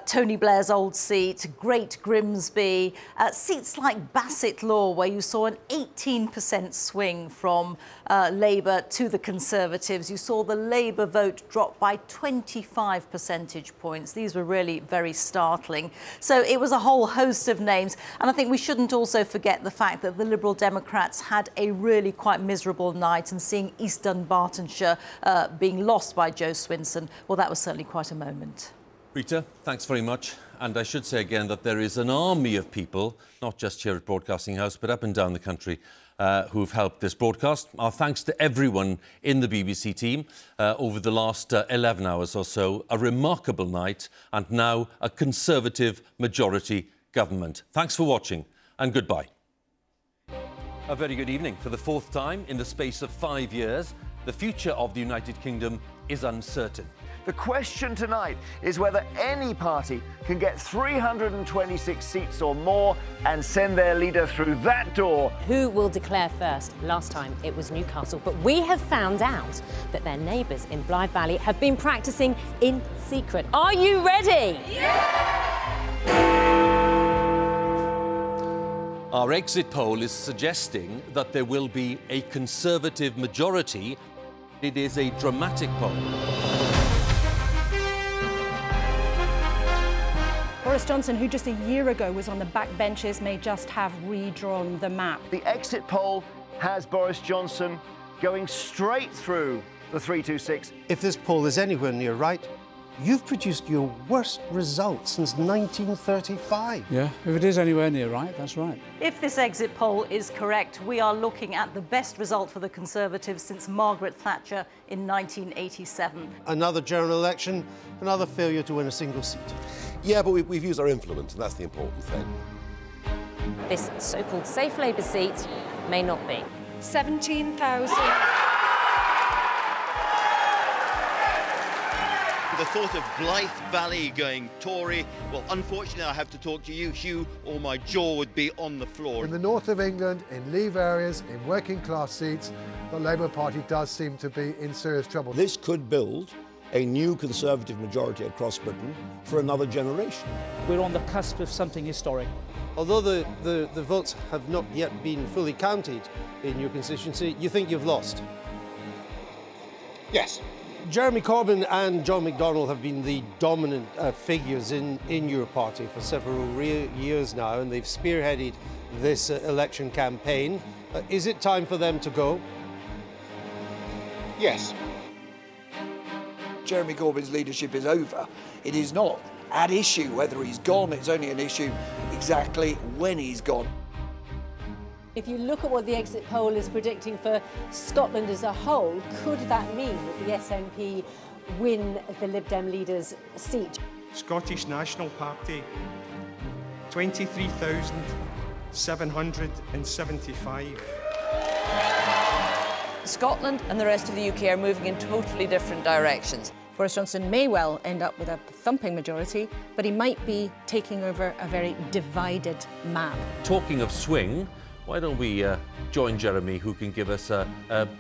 Tony Blair's old seat, Great Grimsby, seats like Bassett Law, where you saw an 18% swing from Labour to the Conservatives. You saw the Labour vote drop by 25 percentage points. These were really very startling. So it was a whole host of names. And I think we shouldn't also forget the fact that the Liberal Democrats had a really quite miserable night, and seeing East Dunbartonshire being lost by Joe Swinson, well, that was certainly quite a moment. Rita, thanks very much. And I should say again that there is an army of people, not just here at Broadcasting House, but up and down the country, who've helped this broadcast. Our thanks to everyone in the BBC team over the last 11 hours or so. A remarkable night, and now a Conservative majority government. Thanks for watching, and goodbye. A very good evening. For the fourth time in the space of 5 years, the future of the United Kingdom is uncertain. The question tonight is whether any party can get 326 seats or more and send their leader through that door. Who will declare first? Last time it was Newcastle, but we have found out that their neighbours in Blythe Valley have been practising in secret. Are you ready? Yeah! Our exit poll is suggesting that there will be a Conservative majority. It is a dramatic poll. Boris Boris Johnson, who just a year ago was on the backbenches, may just have redrawn the map. The exit poll has Boris Johnson going straight through the 326. If this poll is anywhere near right, you've produced your worst result since 1935. Yeah, if it is anywhere near right, that's right. If this exit poll is correct, we are looking at the best result for the Conservatives since Margaret Thatcher in 1987. Another general election, another failure to win a single seat. Yeah, but we've used our influence, and that's the important thing. This so-called safe Labour seat may not be. 17,000. The thought of Blythe Valley going Tory, well, unfortunately, I have to talk to you, Hugh, or my jaw would be on the floor. In the north of England, in Leave areas, in working class seats, the Labour Party does seem to be in serious trouble. This could build a new Conservative majority across Britain for another generation. We're on the cusp of something historic. Although the votes have not yet been fully counted in your constituency, you think you've lost? Yes. Jeremy Corbyn and John McDonnell have been the dominant figures in your party for several years now, and they've spearheaded this election campaign. Is it time for them to go? Yes. Jeremy Corbyn's leadership is over. It is not at issue whether he's gone, it's only an issue exactly when he's gone. If you look at what the exit poll is predicting for Scotland as a whole, could that mean that the SNP win the Lib Dem leader's seat? Scottish National Party, 23,775. Scotland and the rest of the UK are moving in totally different directions. Boris Johnson may well end up with a thumping majority, but he might be taking over a very divided map. Talking of swing, why don't we join Jeremy, who can give us a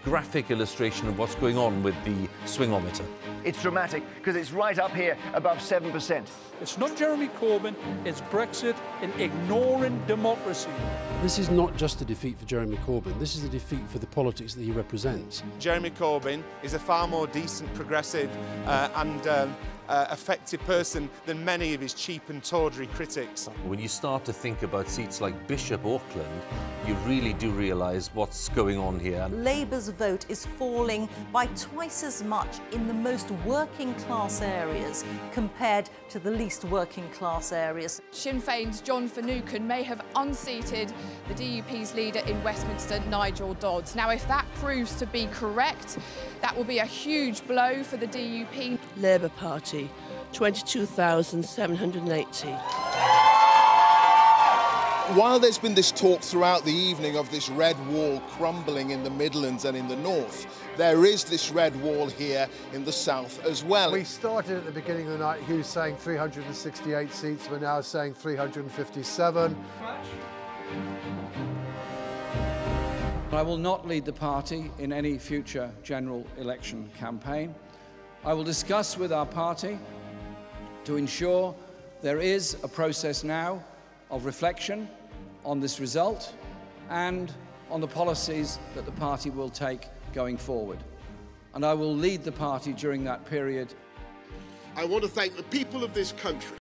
graphic illustration of what's going on with the swingometer. It's dramatic because it's right up here above 7%. It's not Jeremy Corbyn, it's Brexit and ignoring democracy. This is not just a defeat for Jeremy Corbyn, this is a defeat for the politics that he represents. Jeremy Corbyn is a far more decent, progressive and effective person than many of his cheap and tawdry critics. When you start to think about seats like Bishop Auckland, you really do realise what's going on here. Labour's vote is falling by twice as much in the most working class areas compared to the least working class areas. Sinn Féin's John Finucane may have unseated the DUP's leader in Westminster, Nigel Dodds. Now, if that proves to be correct, that will be a huge blow for the DUP. Labour Party, 22,780. While there's been this talk throughout the evening of this red wall crumbling in the Midlands and in the north, there is this red wall here in the south as well. We started at the beginning of the night, Hugh saying 368 seats, we're now saying 357. I will not lead the party in any future general election campaign. I will discuss with our party to ensure there is a process now of reflection on this result and on the policies that the party will take going forward. And I will lead the party during that period. I want to thank the people of this country